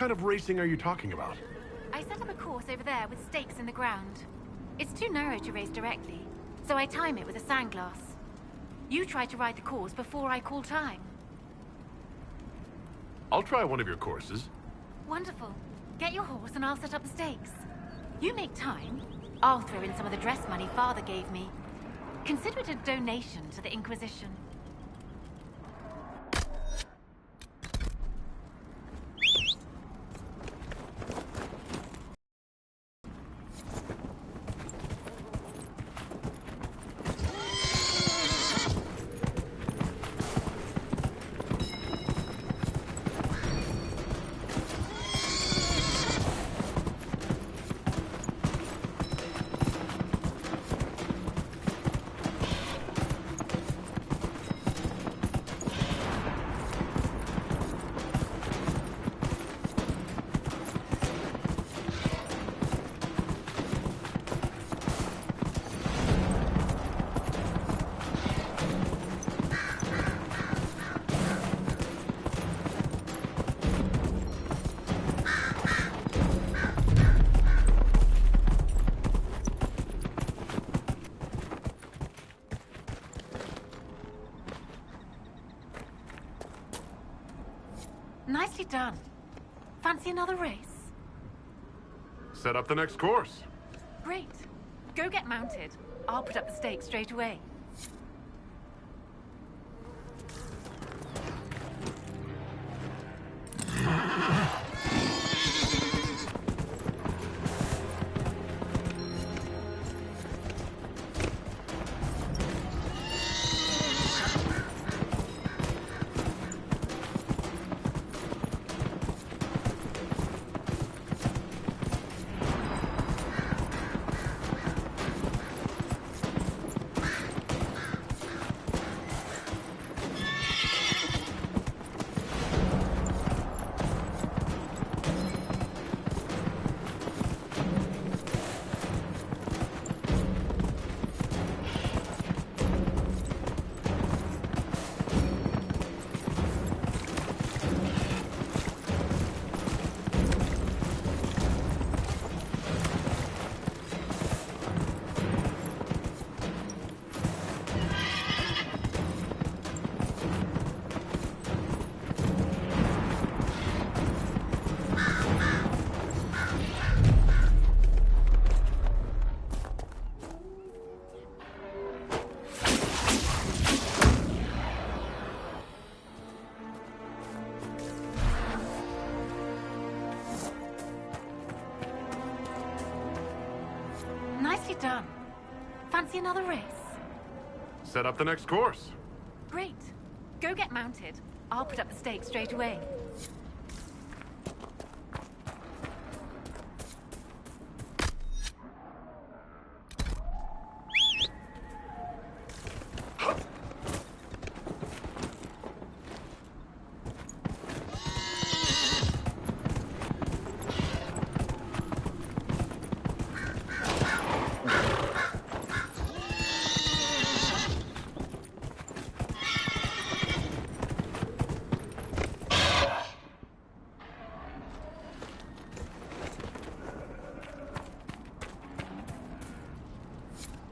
kind of racing are you talking about? I set up a course over there with stakes in the ground. It's too narrow to race directly, so I time it with a sandglass. You try to ride the course before I call time. I'll try one of your courses. Wonderful. Get your horse and I'll set up the stakes. You make time. I'll throw in some of the dress money Father gave me. Consider it a donation to the Inquisition. Nicely done. Fancy another race? Set up the next course. Great. Go get mounted. I'll put up the stakes straight away. Nicely done. Fancy another race? Set up the next course. Great. Go get mounted. I'll put up the stakes straight away.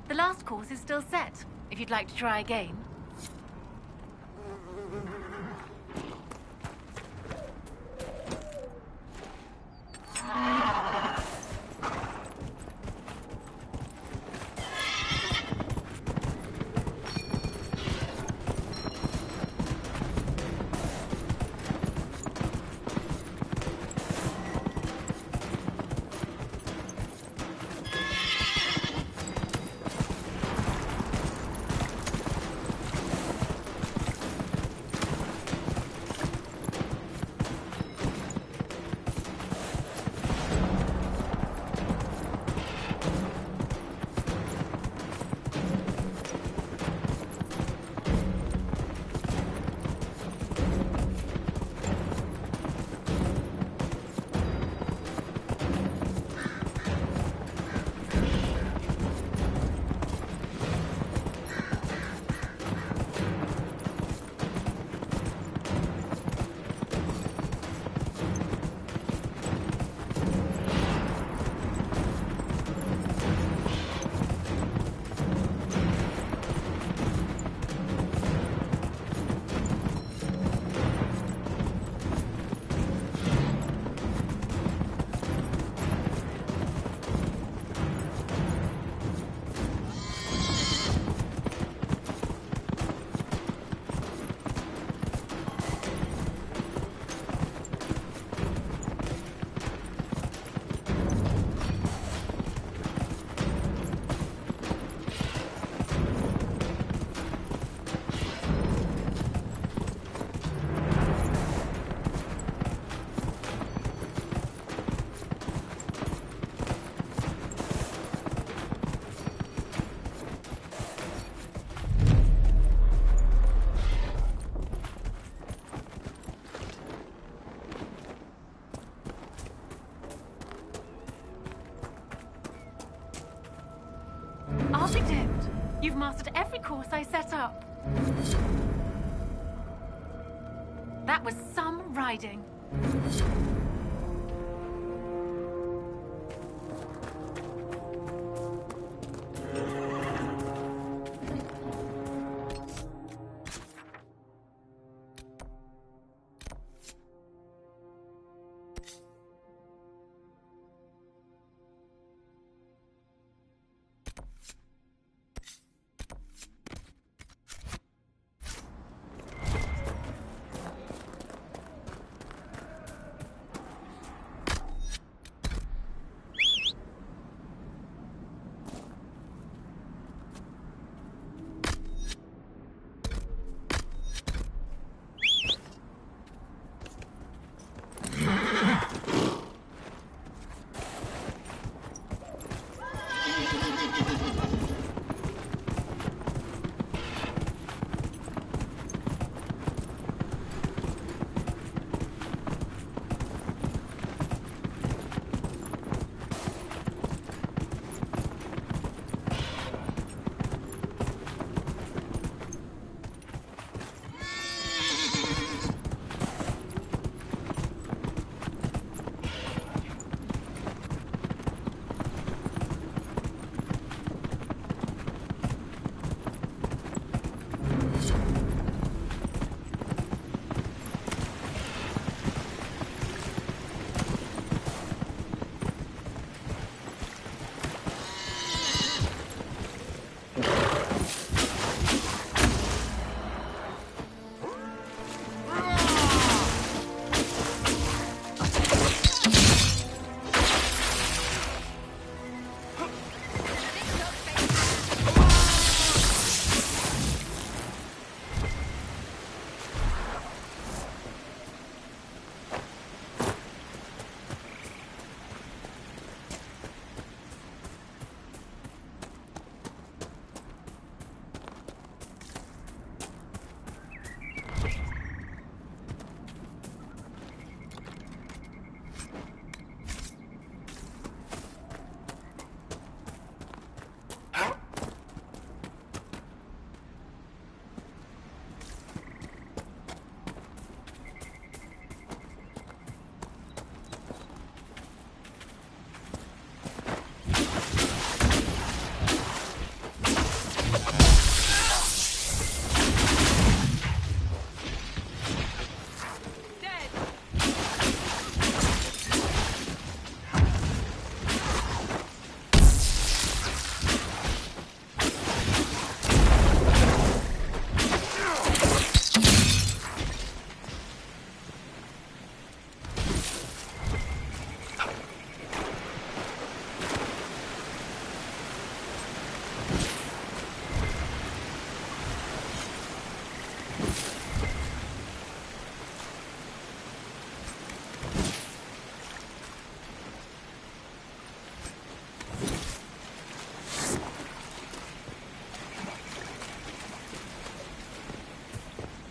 The last course is still set, if you'd like to try again. You've mastered every course I set up. That was some riding.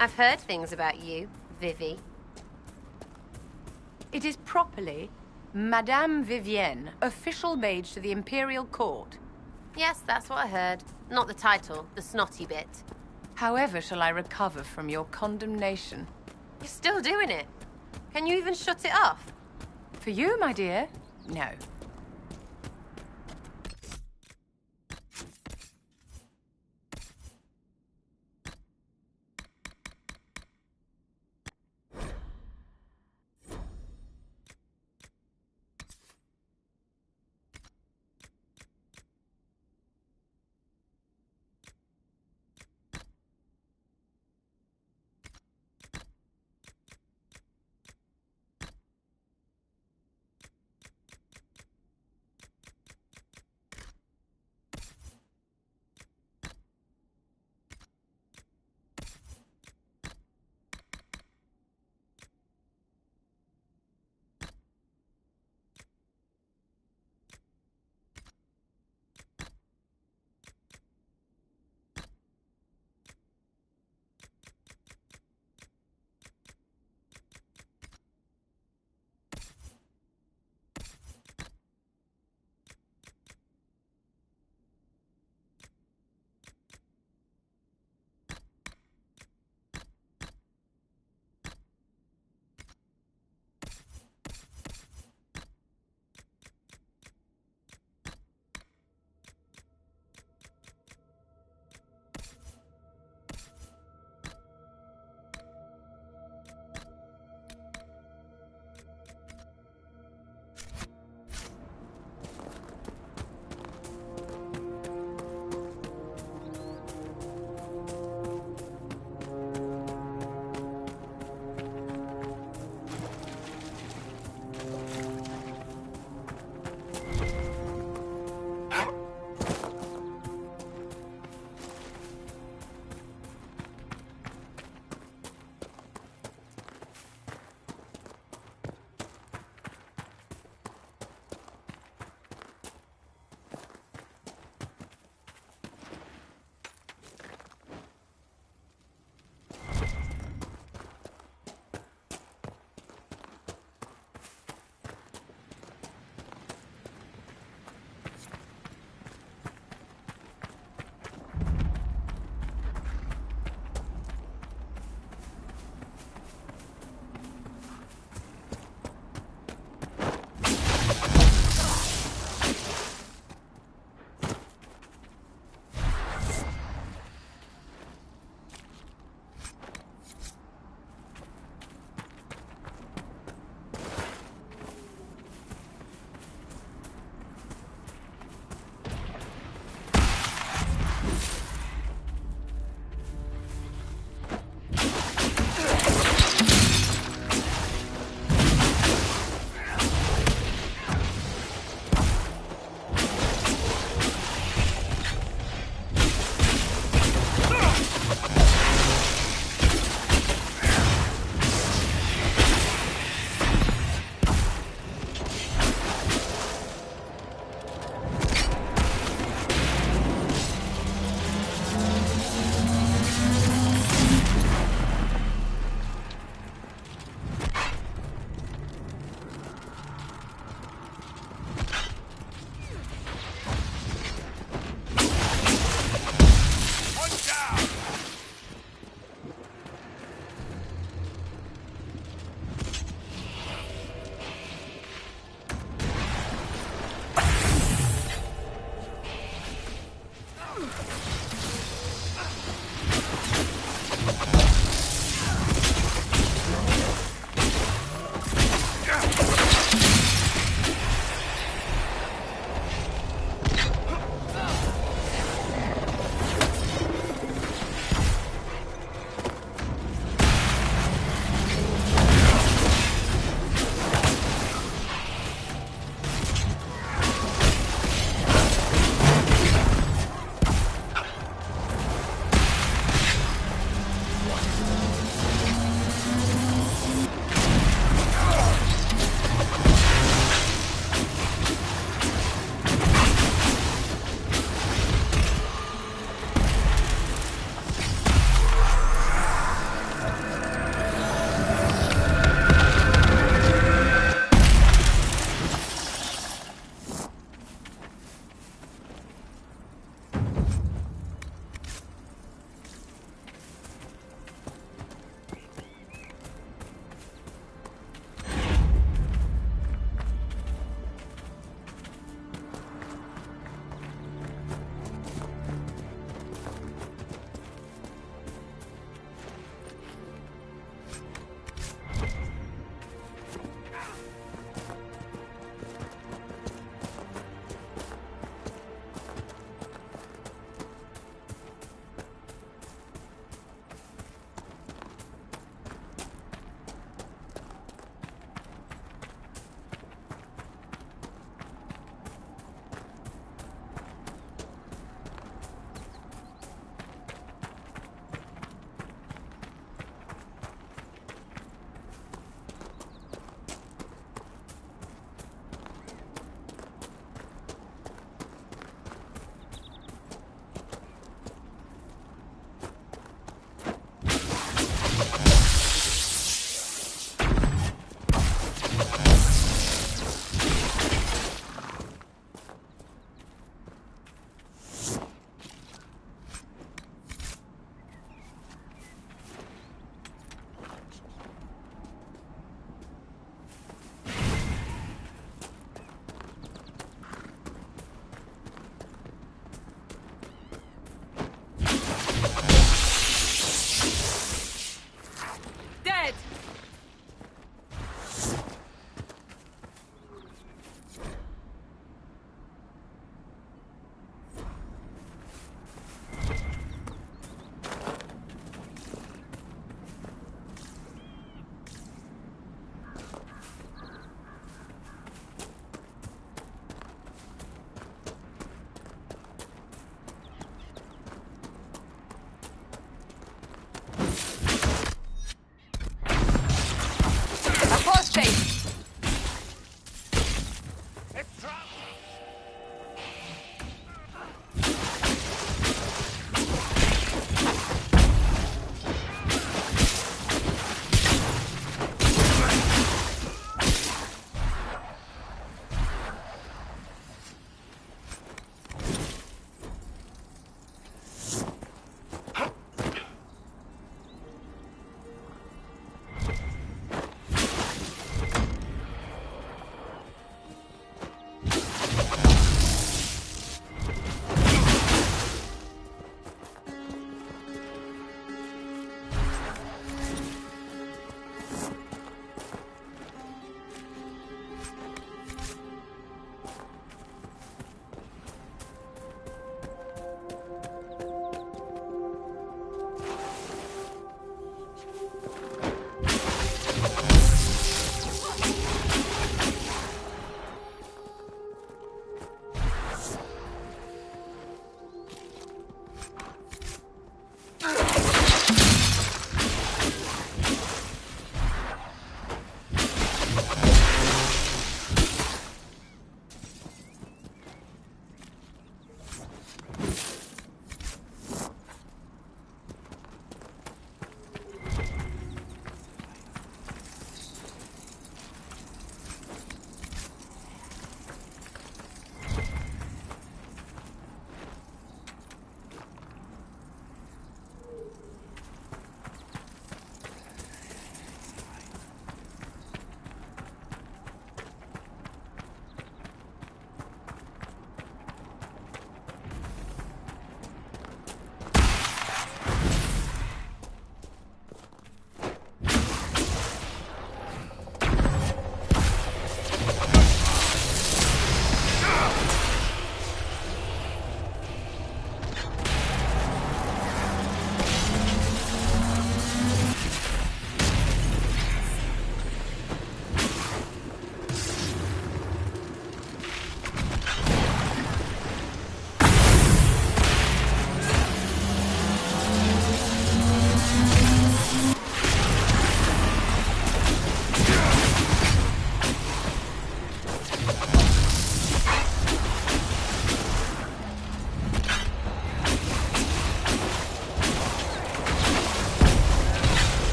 I've heard things about you, Vivi. It is properly Madame Vivienne, official mage to the Imperial Court. Yes, that's what I heard. Not the title, the snotty bit. However shall I recover from your condemnation? You're still doing it. Can you even shut it off? For you, my dear, no.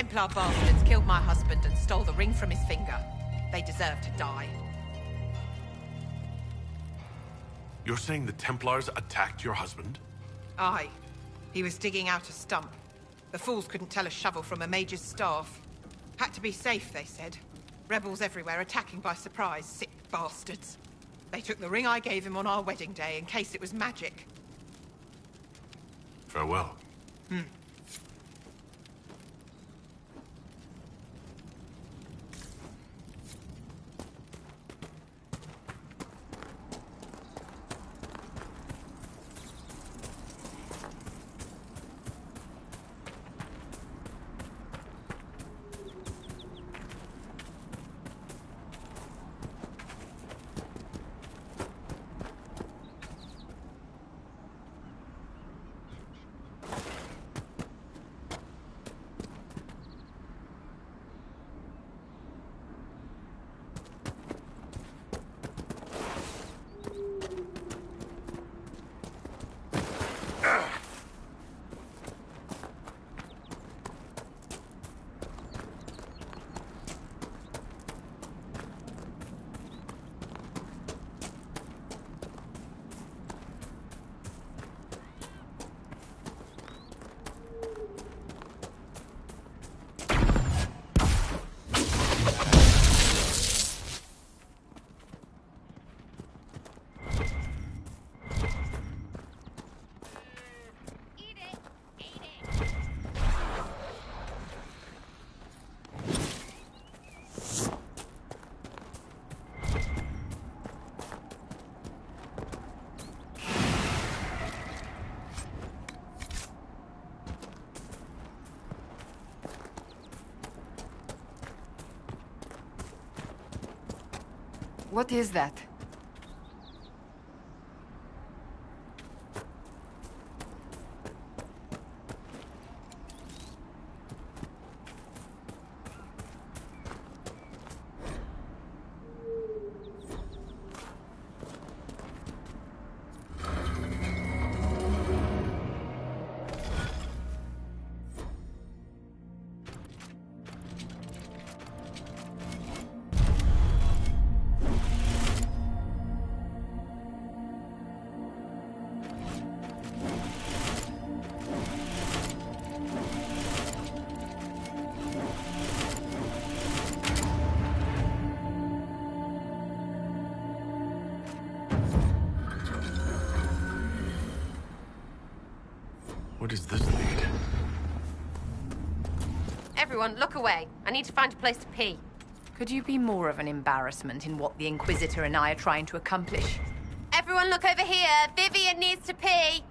Templar bastards killed my husband and stole the ring from his finger. They deserve to die. You're saying the Templars attacked your husband? Aye. He was digging out a stump. The fools couldn't tell a shovel from a mage's staff. Had to be safe, they said. Rebels everywhere attacking by surprise, sick bastards. They took the ring I gave him on our wedding day in case it was magic. Farewell. What is that? Where does this lead? Everyone, look away. I need to find a place to pee. Could you be more of an embarrassment in what the Inquisitor and I are trying to accomplish? Everyone look over here. Vivian needs to pee.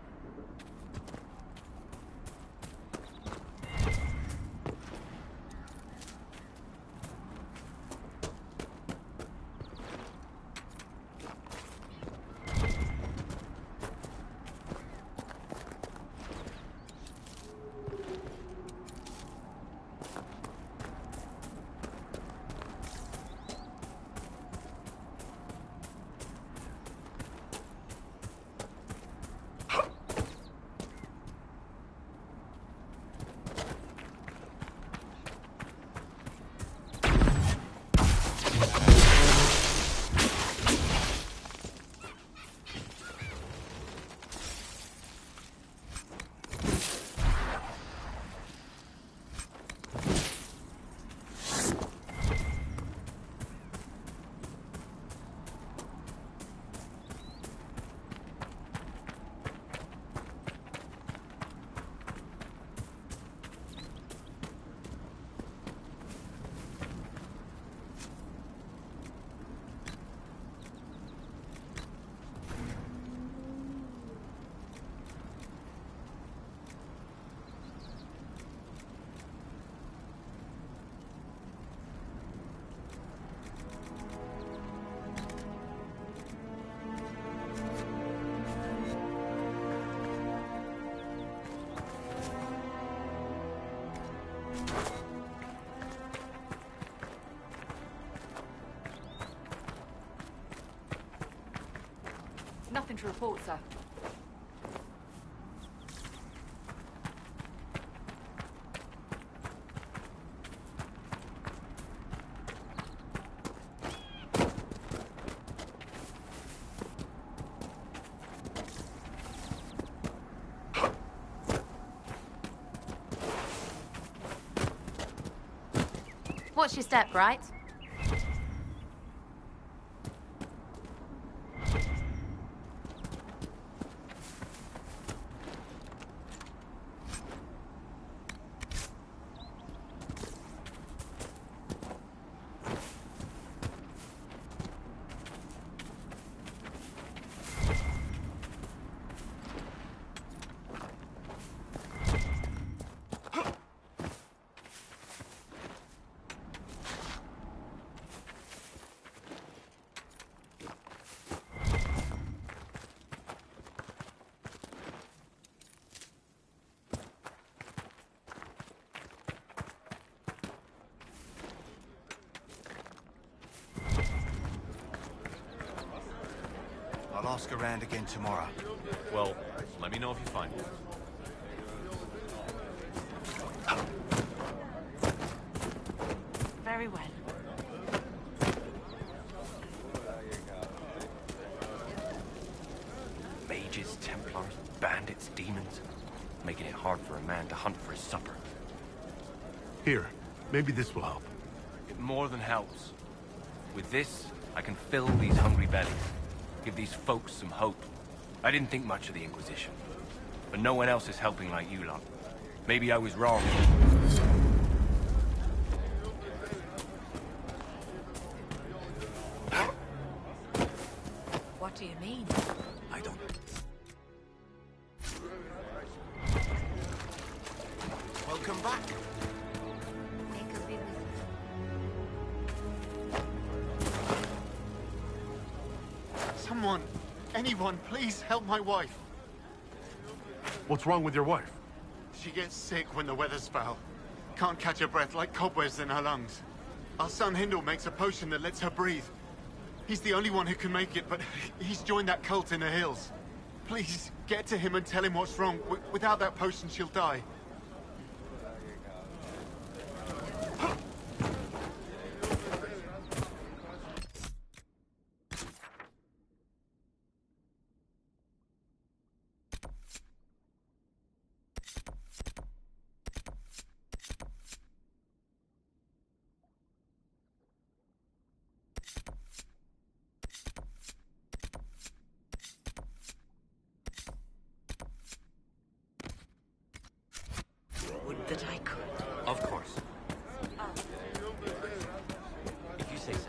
Nothing to report, sir. Watch your step, right? I'll ask around again tomorrow. Well, let me know if you find it. Very well. Mages, Templars, bandits, demons. Making it hard for a man to hunt for his supper. Here, maybe this will help. It more than helps. With this, I can fill these hungry bellies. Give these folks some hope. I didn't think much of the Inquisition. But no one else is helping like you lot. Maybe I was wrong. What do you mean? I don't... Welcome back. Someone, anyone, please help my wife. What's wrong with your wife? She gets sick when the weather's foul. Can't catch her breath, like cobwebs in her lungs. Our son Hindle makes a potion that lets her breathe. He's the only one who can make it, but he's joined that cult in the hills. Please, get to him and tell him what's wrong. Without that potion, she'll die. Would that I could. Of course. If you say so.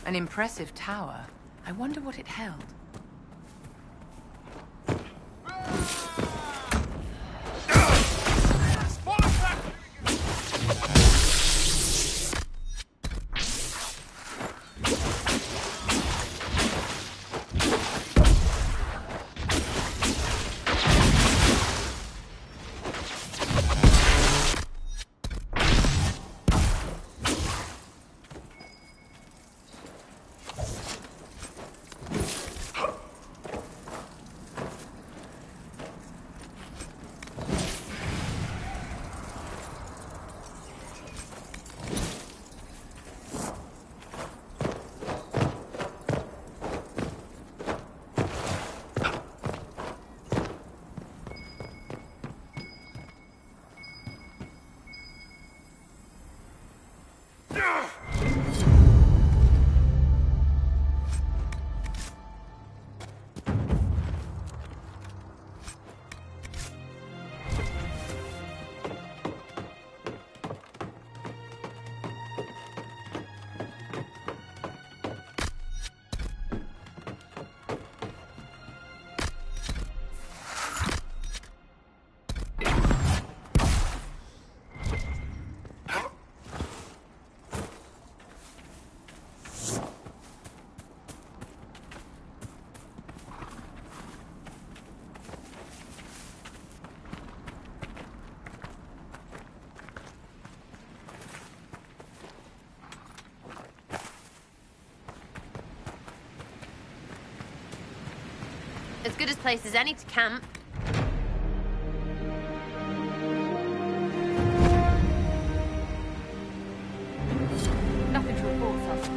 An impressive tower. I wonder what it held. As good a place as any to camp. Nothing to report, Sus.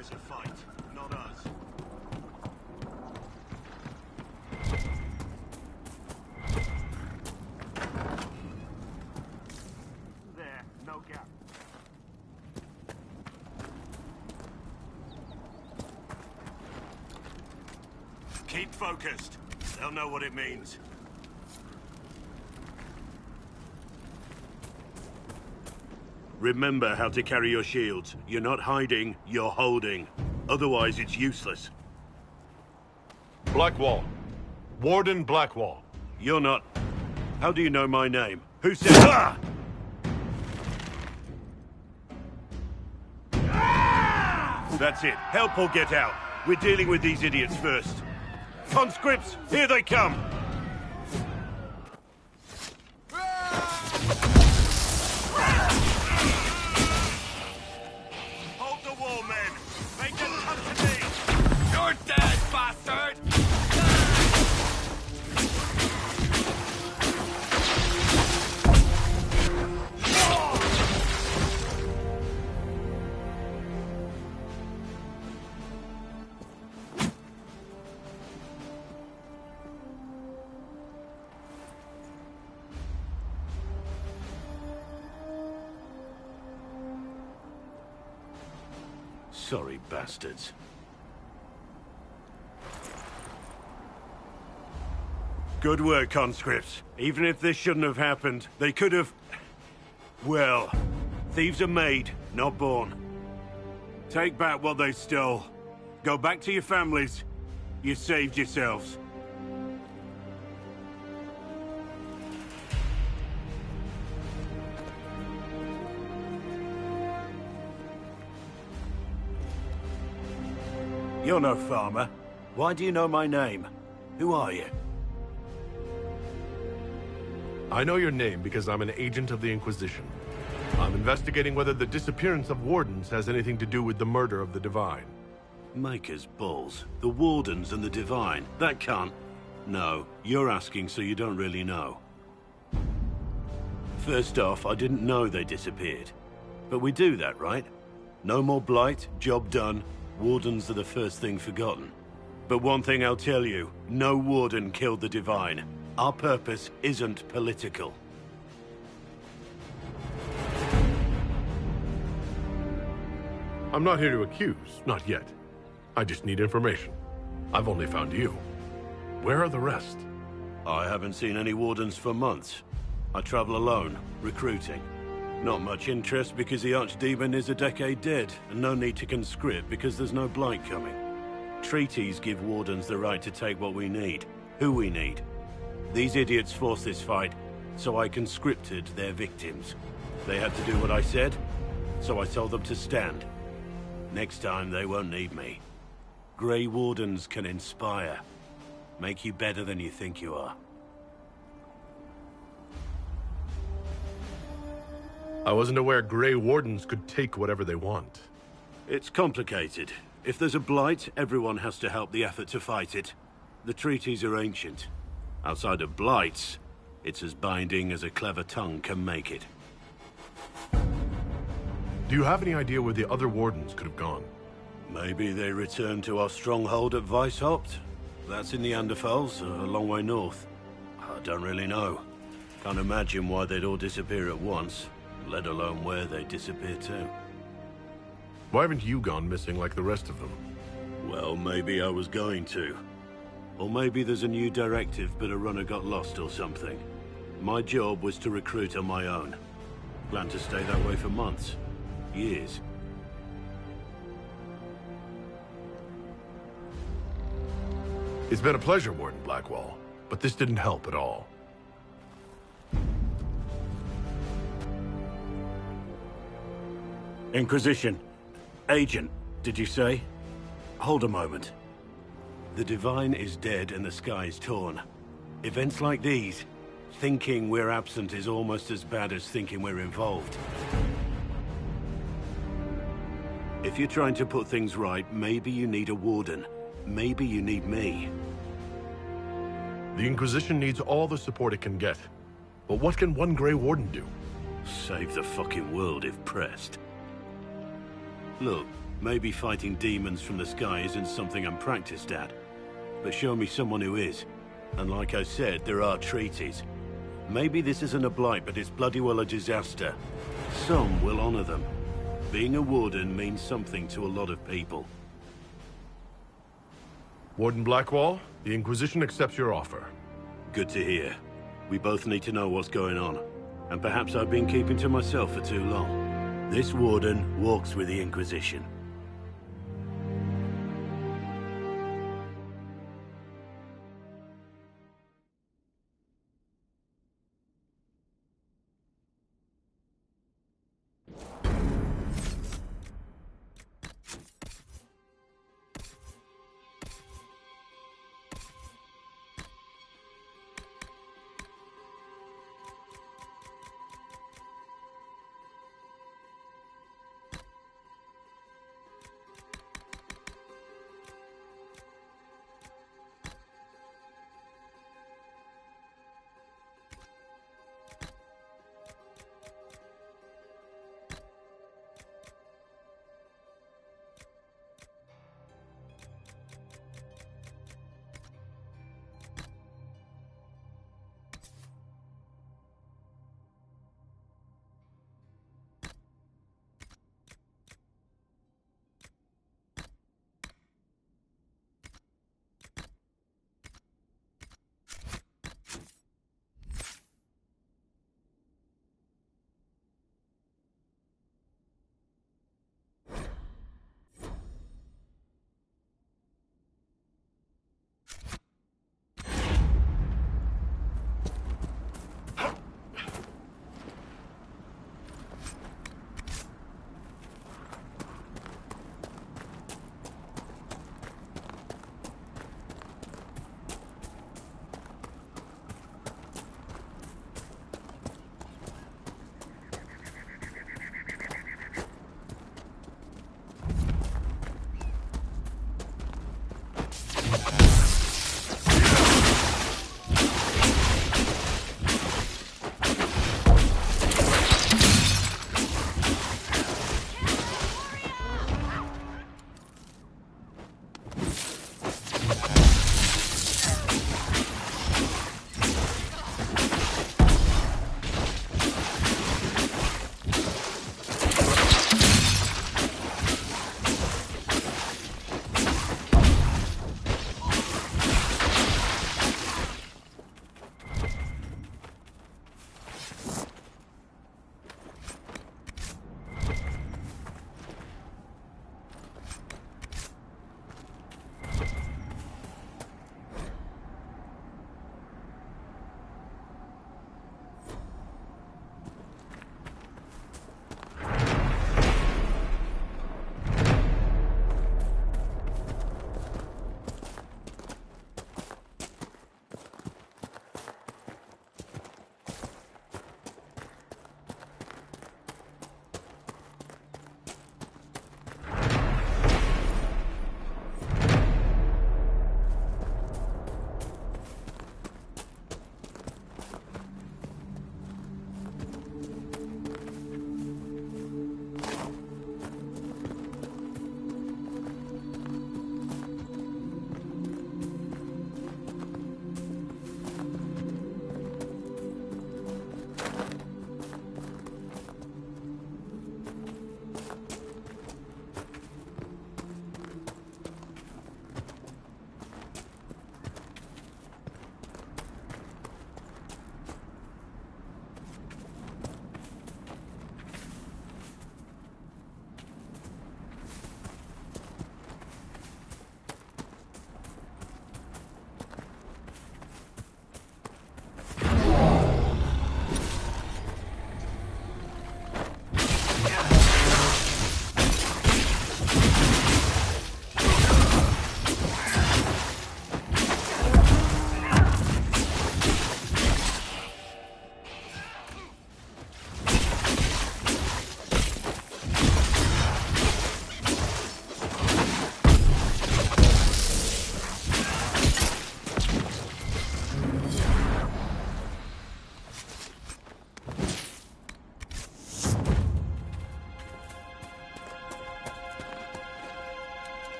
A fight, not us. There, no gap. Keep focused. They'll know what it means. Remember how to carry your shields. You're not hiding, you're holding. Otherwise, it's useless. Blackwall. Warden Blackwall. You're not... How do you know my name? Who said... Ah! That's it. Help or get out. We're dealing with these idiots first. Conscripts, here they come! Hold the wall, men! Make them come to me! You're dead, bastard! Sorry, bastards. Good work, conscripts. Even if this shouldn't have happened, they could have... Well, thieves are made, not born. Take back what they stole. Go back to your families. You saved yourselves. You're no farmer. Why do you know my name? Who are you? I know your name because I'm an agent of the Inquisition. I'm investigating whether the disappearance of wardens has anything to do with the murder of the Divine. Maker's balls. The Wardens and the Divine. That can't... No, you're asking so you don't really know. First off, I didn't know they disappeared. But we do that, right? No more blight, job done. Wardens are the first thing forgotten. But one thing I'll tell you, no Warden killed the Divine. Our purpose isn't political. I'm not here to accuse, not yet. I just need information. I've only found you. Where are the rest? I haven't seen any Wardens for months. I travel alone, recruiting. Not much interest because the Archdemon is a decade dead, and no need to conscript because there's no blight coming. Treaties give Wardens the right to take what we need, who we need. These idiots forced this fight, so I conscripted their victims. They had to do what I said, so I told them to stand. Next time, they won't need me. Grey Wardens can inspire. Make you better than you think you are. I wasn't aware Grey Wardens could take whatever they want. It's complicated. If there's a blight, everyone has to help the effort to fight it. The treaties are ancient. Outside of blights, it's as binding as a clever tongue can make it. Do you have any idea where the other Wardens could have gone? Maybe they returned to our stronghold at Weishaupt? That's in the Anderfels, a long way north. I don't really know. Can't imagine why they'd all disappear at once, let alone where they'd disappear to. Why haven't you gone missing like the rest of them? Well, maybe I was going to. Or maybe there's a new directive, but a runner got lost or something. My job was to recruit on my own. Plan to stay that way for months. Years. It's been a pleasure, Warden Blackwall, but this didn't help at all. Inquisition. Agent, did you say? Hold a moment. The Divine is dead and the sky is torn. Events like these, thinking we're absent is almost as bad as thinking we're involved. If you're trying to put things right, maybe you need a Warden. Maybe you need me. The Inquisition needs all the support it can get. But what can one Grey Warden do? Save the fucking world if pressed. Look, maybe fighting demons from the sky isn't something I'm practiced at. But show me someone who is. And like I said, there are treaties. Maybe this isn't a blight, but it's bloody well a disaster. Some will honor them. Being a Warden means something to a lot of people. Warden Blackwall, the Inquisition accepts your offer. Good to hear. We both need to know what's going on. And perhaps I've been keeping to myself for too long. This Warden walks with the Inquisition.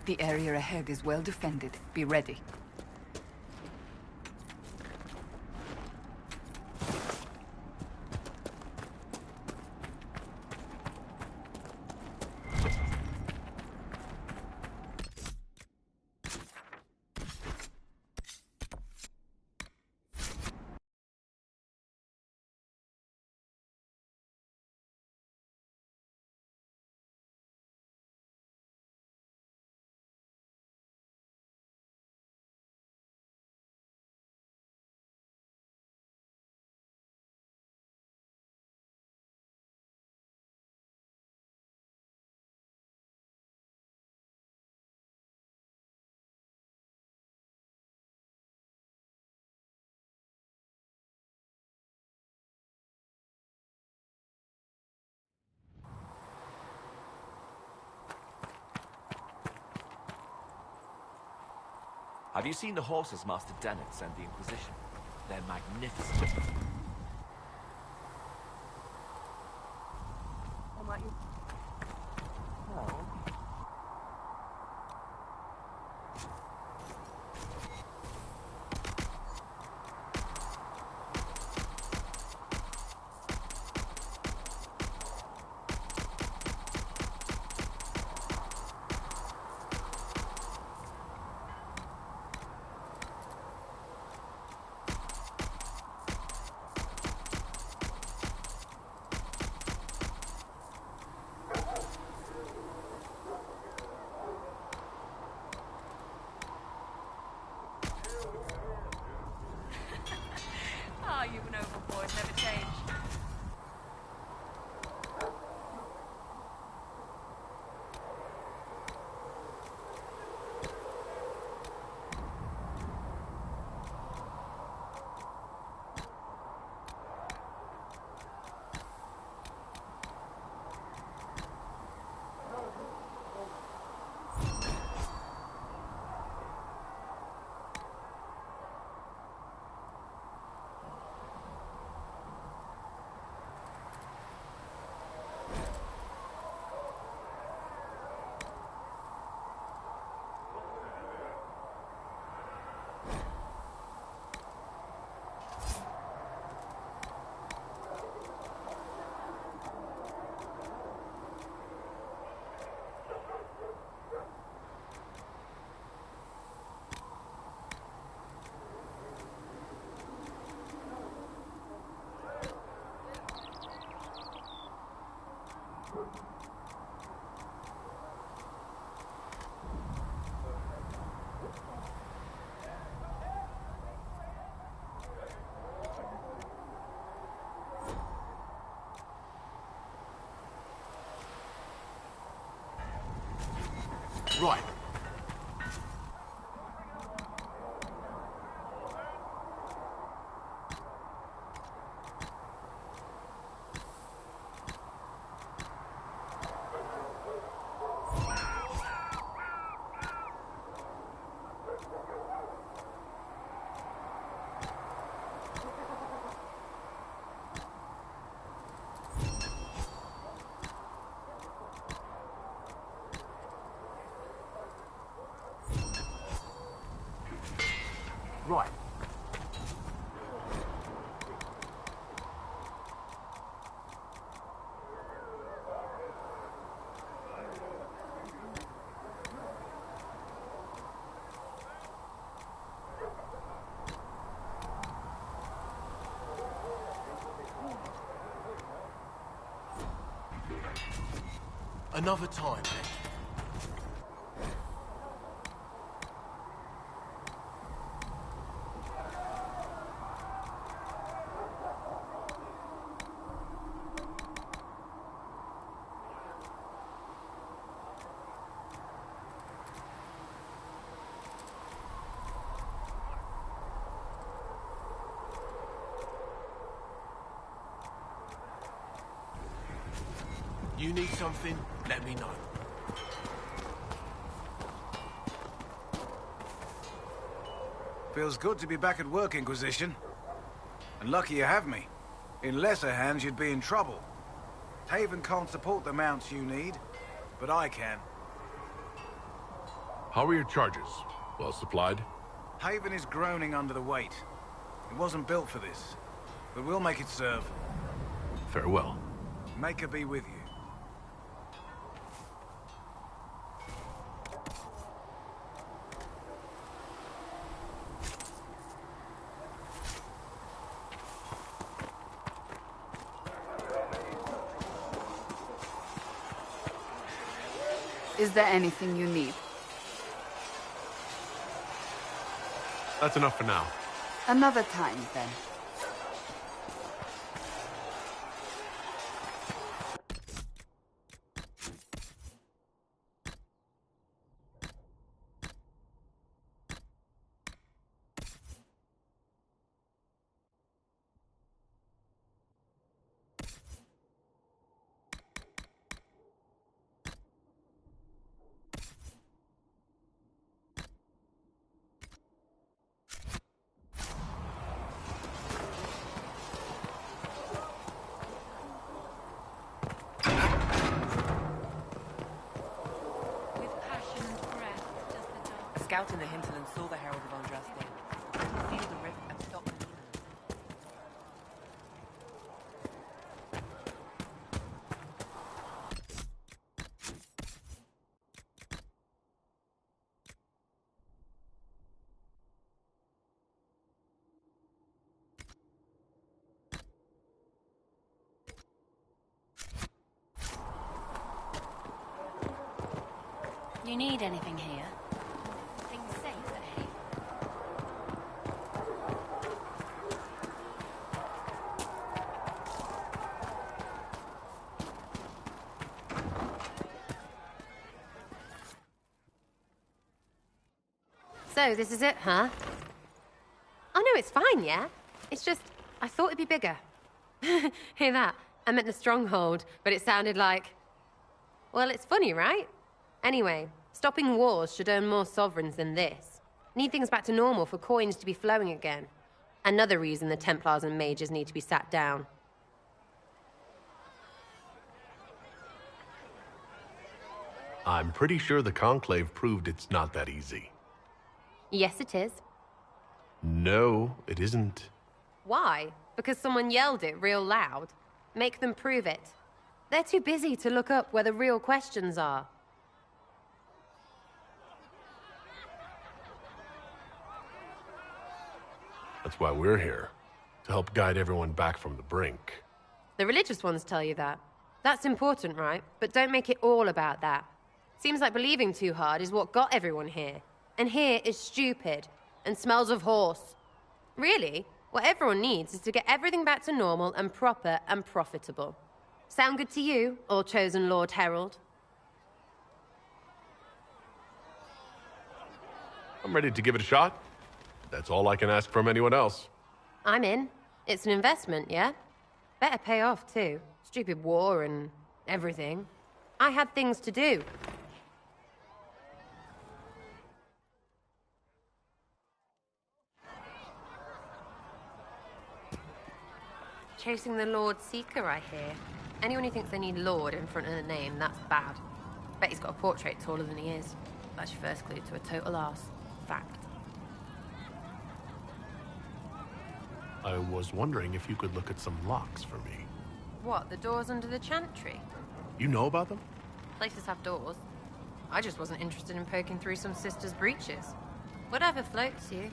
The area ahead is well defended. Be ready. Have you seen the horses Master Dennett sent the Inquisition? They're magnificent. What might you... Well... you and overboard never change. Right. Right. Another time, eh? You need something, let me know. Feels good to be back at work, Inquisition. And lucky you have me. In lesser hands, you'd be in trouble. Haven can't support the mounts you need, but I can. How are your charges? Well supplied? Haven is groaning under the weight. It wasn't built for this, but we'll make it serve. Farewell. Make her be with you. Is there anything you need? That's enough for now. Another time, then. Scout in the hinterland saw the Herald of Andraste. Sealed the rift and stopped the demon. You need anything here? Things safe at Hay. So, this is it, huh? Oh no, it's fine, yeah? It's just, I thought it'd be bigger. Hear that? I meant the stronghold, but it sounded like... Well, it's funny, right? Anyway, stopping wars should earn more sovereigns than this. Need things back to normal for coins to be flowing again. Another reason the Templars and mages need to be sat down. I'm pretty sure the Conclave proved it's not that easy. Yes, it is. No, it isn't. Why? Because someone yelled it real loud? Make them prove it. They're too busy to look up where the real questions are. That's why we're here. To help guide everyone back from the brink. The religious ones tell you that. That's important, right? But don't make it all about that. Seems like believing too hard is what got everyone here. And here is stupid. And smells of horse. Really, what everyone needs is to get everything back to normal and proper and profitable. Sound good to you, all-chosen Lord Herald? I'm ready to give it a shot. That's all I can ask from anyone else. I'm in. It's an investment, yeah? Better pay off, too. Stupid war and everything. I had things to do. Chasing the Lord Seeker, I hear. Anyone who thinks they need Lord in front of the name, that's bad. Bet he's got a portrait taller than he is. That's your first clue to a total arse. Fact. I was wondering if you could look at some locks for me. What, the doors under the chantry? You know about them? Places have doors. I just wasn't interested in poking through some sister's breeches. Whatever floats you.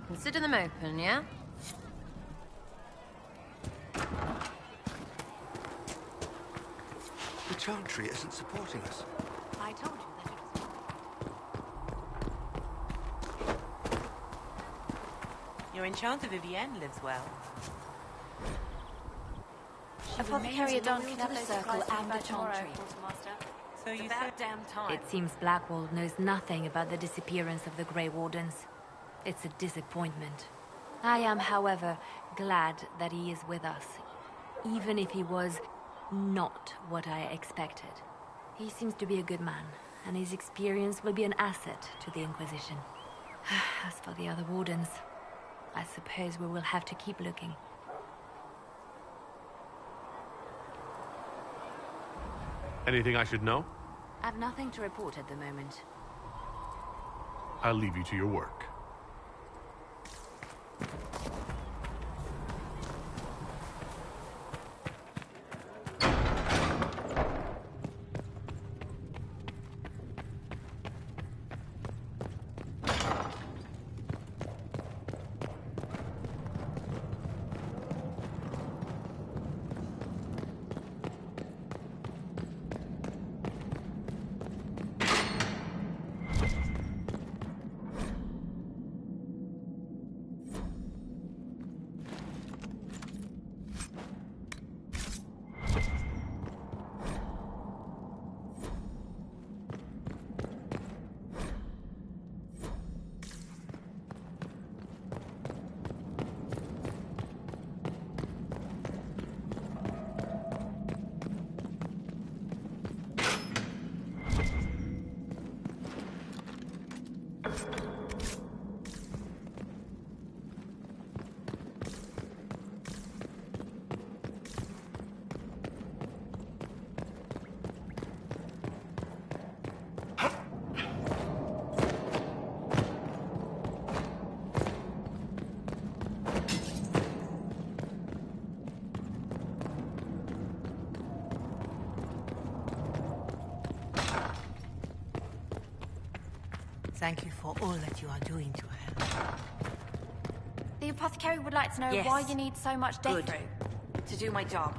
Consider them open, yeah? The chantry isn't supporting us. I told you that it was... Your enchanter Vivienne lives well. Apothecary Adon can have the circle and the chantry. So you said damn time. It seems Blackwall knows nothing about the disappearance of the Grey Wardens. It's a disappointment. I am, however, glad that he is with us, even if he was not what I expected. He seems to be a good man, and his experience will be an asset to the Inquisition. As for the other Wardens, I suppose we will have to keep looking. Anything I should know? I've nothing to report at the moment. I'll leave you to your work. Thank you for all that you are doing to her. The apothecary would like to know Yes. why you need so much death Good. brew. To do my job.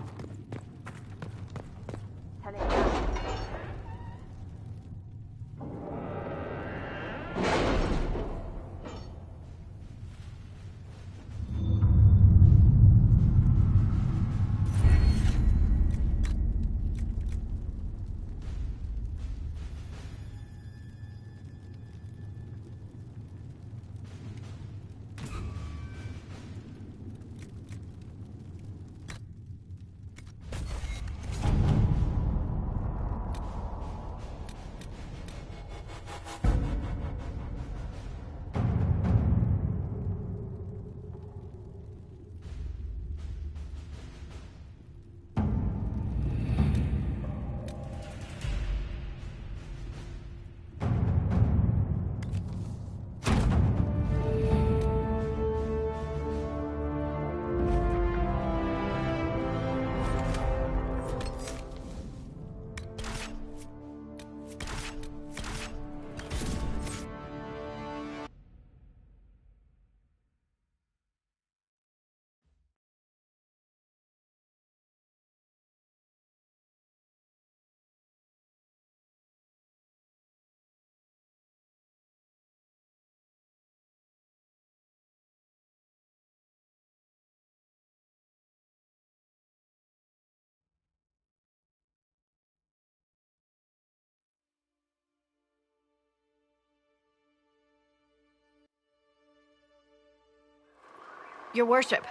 Your worship,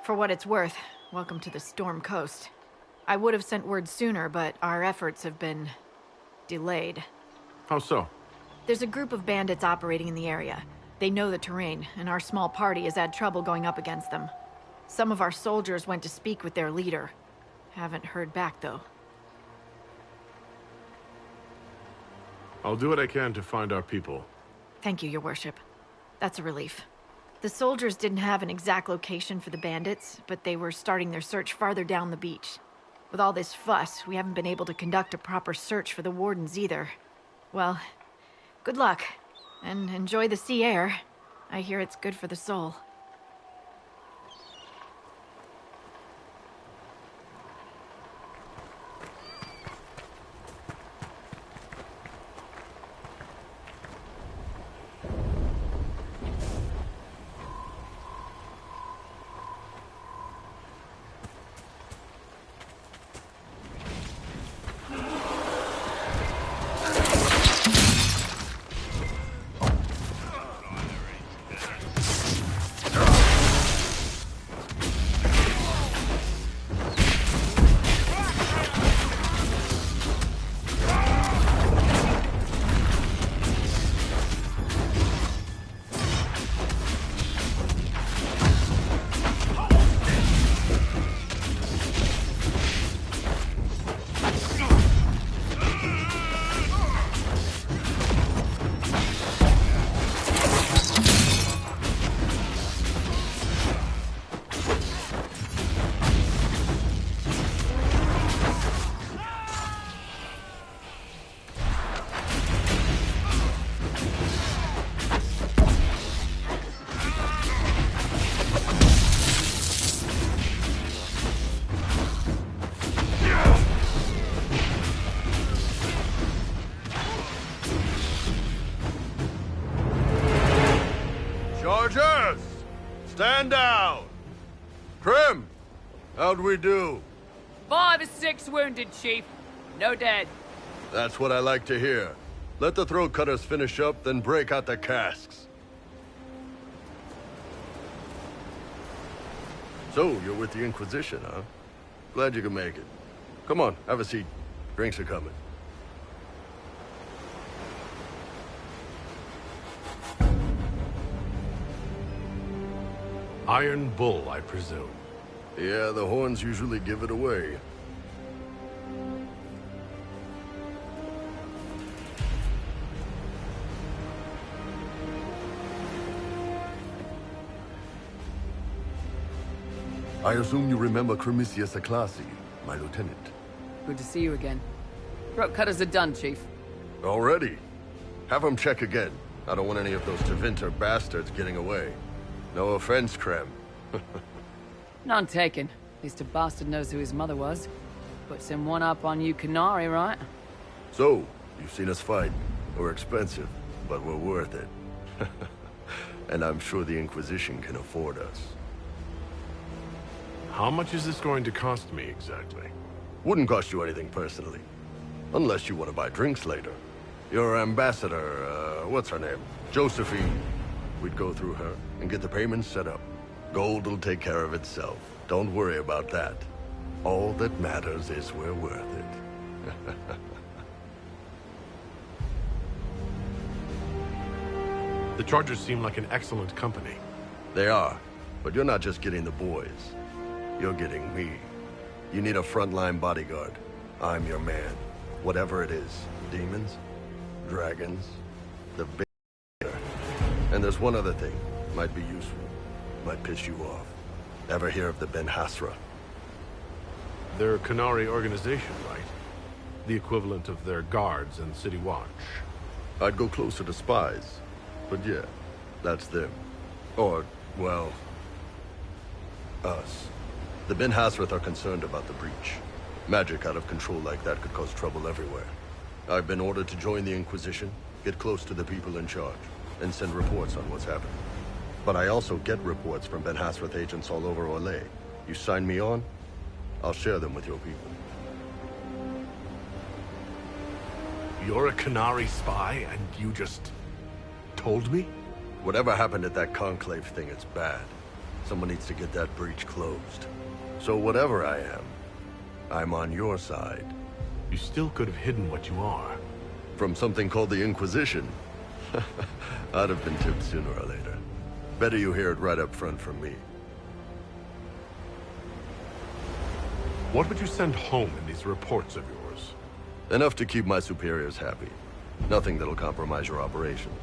for what it's worth, welcome to the Storm Coast. I would have sent word sooner, but our efforts have been delayed. How so? There's a group of bandits operating in the area. They know the terrain, and our small party has had trouble going up against them. Some of our soldiers went to speak with their leader. Haven't heard back, though. I'll do what I can to find our people. Thank you, your worship. That's a relief. The soldiers didn't have an exact location for the bandits, but they were starting their search farther down the beach. With all this fuss, we haven't been able to conduct a proper search for the wardens either. Well, good luck, and enjoy the sea air. I hear it's good for the soul. Stand down! Krim! How'd we do? 5 or 6 wounded, Chief. No dead. That's what I like to hear. Let the throat cutters finish up, then break out the casks. So, you're with the Inquisition, huh? Glad you could make it. Come on, have a seat. Drinks are coming. Iron Bull, I presume. Yeah, the horns usually give it away. I assume you remember Cremisius Aclassi, my lieutenant. Good to see you again. Throat cutters are done, Chief. Already? Have them check again. I don't want any of those Tevinter bastards getting away. No offense, Krem. None taken. At least a bastard knows who his mother was. Puts him one up on you Canary, right? So, you've seen us fight. We're expensive, but we're worth it. And I'm sure the Inquisition can afford us. How much is this going to cost me, exactly? Wouldn't cost you anything personally. Unless you want to buy drinks later. Your ambassador, what's her name? Josephine. We'd go through her and get the payments set up. Gold will take care of itself. Don't worry about that. All that matters is we're worth it. The Chargers seem like an excellent company. They are, but you're not just getting the boys. You're getting me. You need a frontline bodyguard. I'm your man. Whatever it is. Demons? Dragons? The big... And there's one other thing. Might be useful. Might piss you off. Ever hear of the Ben Hasra? Their Canary organization, right? The equivalent of their guards and City Watch. I'd go closer to spies. But yeah, that's them. Or, well... us. The Ben Hasrath are concerned about the breach. Magic out of control like that could cause trouble everywhere. I've been ordered to join the Inquisition, get close to the people in charge, and send reports on what's happening. But I also get reports from Ben Hasrath agents all over Orlais. You sign me on, I'll share them with your people. You're a Canary spy, and you just... told me? Whatever happened at that Conclave thing, it's bad. Someone needs to get that breach closed. So whatever I am, I'm on your side. You still could have hidden what you are. From something called the Inquisition? I'd have been tipped sooner or later. Better you hear it right up front from me. What would you send home in these reports of yours? Enough to keep my superiors happy. Nothing that'll compromise your operations.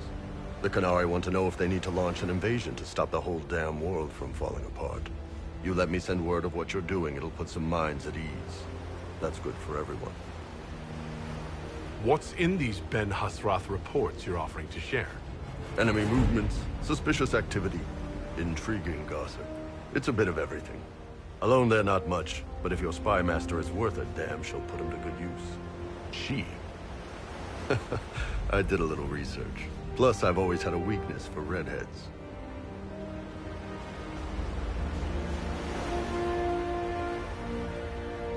The Canary want to know if they need to launch an invasion to stop the whole damn world from falling apart. You let me send word of what you're doing, it'll put some minds at ease. That's good for everyone. What's in these Ben Hasrath reports you're offering to share? Enemy movements, suspicious activity, intriguing gossip. It's a bit of everything. Alone they're not much, but if your spy master is worth a damn, she'll put him to good use. She? I did a little research. Plus, I've always had a weakness for redheads.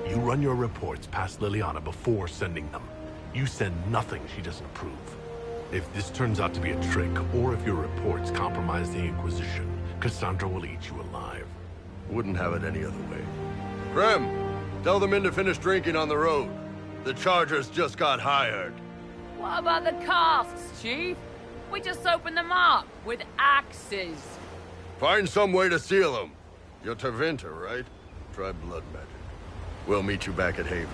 You run your reports past Liliana before sending them. You send nothing she doesn't approve. If this turns out to be a trick, or if your reports compromise the Inquisition, Cassandra will eat you alive. Wouldn't have it any other way. Krem, tell the men to finish drinking on the road. The Chargers just got hired. What about the casks, Chief? We just opened them up with axes. Find some way to seal them. You're Tevinter, right? Try blood magic. We'll meet you back at Haven.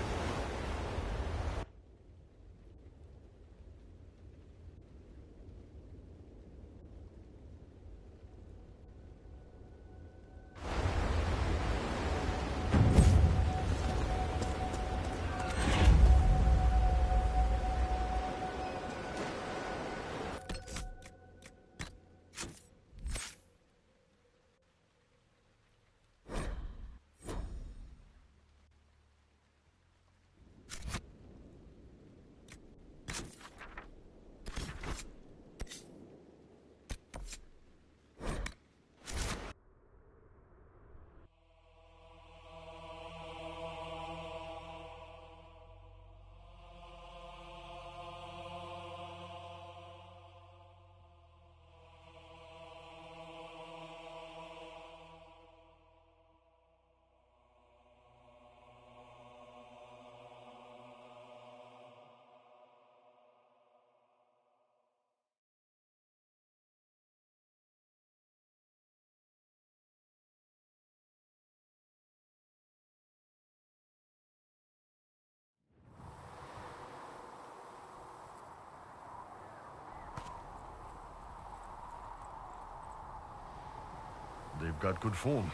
They've got good form.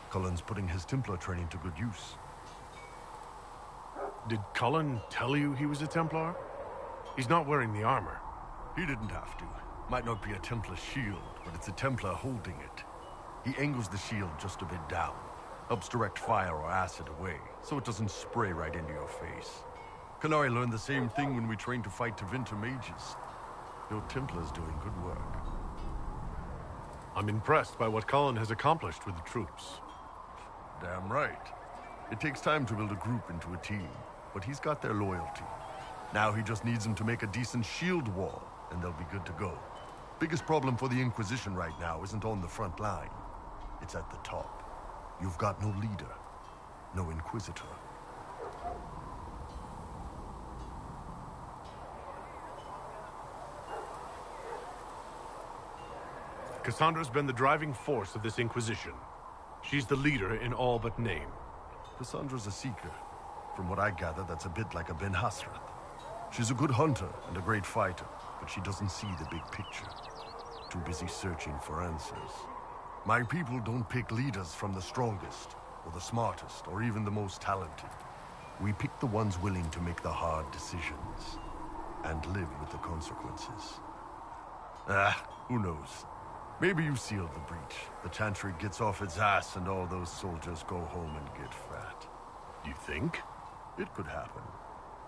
Cullen's putting his Templar training to good use. Did Cullen tell you he was a Templar? He's not wearing the armor. He didn't have to. Might not be a Templar shield, but it's a Templar holding it. He angles the shield just a bit down. Helps direct fire or acid away, so it doesn't spray right into your face. Kanari learned the same thing when we trained to fight Tevinter mages. Your Templar's doing good work. I'm impressed by what Cullen has accomplished with the troops. Damn right. It takes time to build a group into a team, but he's got their loyalty. Now he just needs them to make a decent shield wall, and they'll be good to go. Biggest problem for the Inquisition right now isn't on the front line. It's at the top. You've got no leader, no Inquisitor. Cassandra's been the driving force of this Inquisition. She's the leader in all but name. Cassandra's a seeker. From what I gather, that's a bit like a Ben Hasrath. She's a good hunter and a great fighter, but she doesn't see the big picture. Too busy searching for answers. My people don't pick leaders from the strongest, or the smartest, or even the most talented. We pick the ones willing to make the hard decisions, and live with the consequences. Who knows? Maybe you sealed the breach. The Chantry gets off its ass and all those soldiers go home and get fat. You think? It could happen.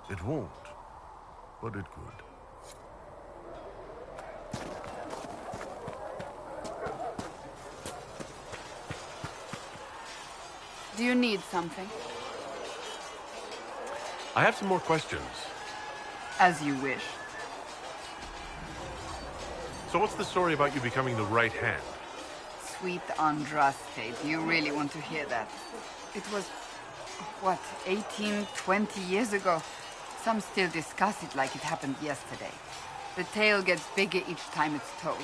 It won't, but it could. Do you need something? I have some more questions. As you wish. So what's the story about you becoming the right hand? Sweet Andraste, do you really want to hear that? It was, what, 18, 20 years ago? Some still discuss it like it happened yesterday. The tale gets bigger each time it's told.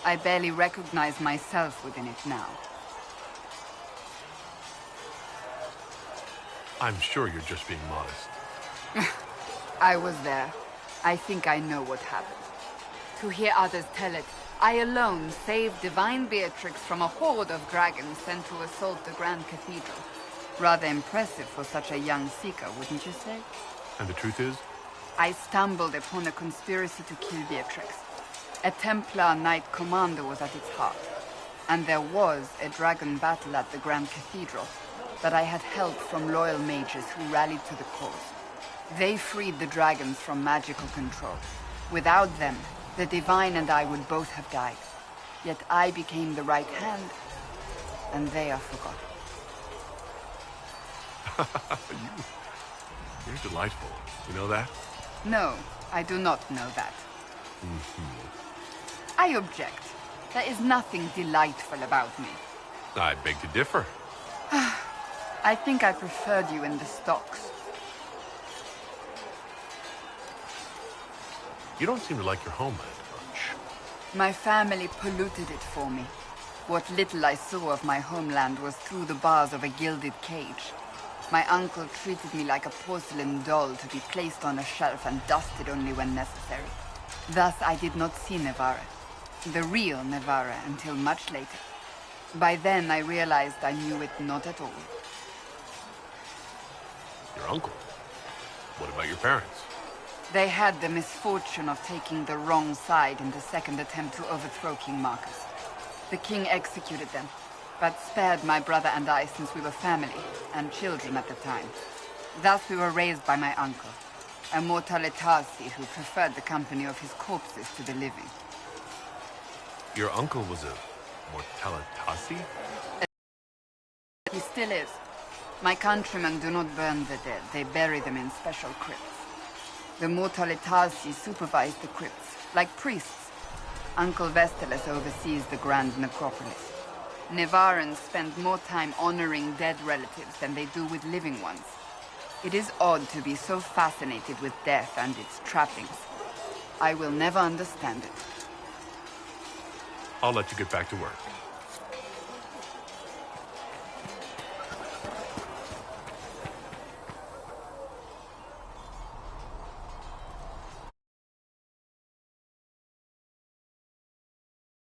I barely recognize myself within it now. I'm sure you're just being modest. I was there. I think I know what happened. To hear others tell it, I alone saved Divine Beatrix from a horde of dragons sent to assault the Grand Cathedral. Rather impressive for such a young seeker, wouldn't you say? And the truth is? I stumbled upon a conspiracy to kill Beatrix. A Templar Knight Commander was at its heart. And there was a dragon battle at the Grand Cathedral, but I had help from loyal mages who rallied to the cause. They freed the dragons from magical control. Without them, the Divine and I would both have died. Yet I became the right hand, and they are forgotten. You're delightful. You know that? No, I do not know that. I object. There is nothing delightful about me. I beg to differ. I think I preferred you in the stocks. You don't seem to like your homeland much. My family polluted it for me. What little I saw of my homeland was through the bars of a gilded cage. My uncle treated me like a porcelain doll to be placed on a shelf and dusted only when necessary. Thus I did not see Nevarra, the real Nevarra, until much later. By then I realized I knew it not at all. Your uncle? What about your parents? They had the misfortune of taking the wrong side in the second attempt to overthrow King Marcus. The king executed them, but spared my brother and I since we were family, and children at the time. Thus we were raised by my uncle, a Mortalitasi who preferred the company of his corpses to the living. Your uncle was a Mortalitasi? He still is. My countrymen do not burn the dead, they bury them in special crypts. The Mortalitasi supervise the crypts, like priests. Uncle Vestalis oversees the grand necropolis. Nevarrans spend more time honoring dead relatives than they do with living ones. It is odd to be so fascinated with death and its trappings. I will never understand it. I'll let you get back to work.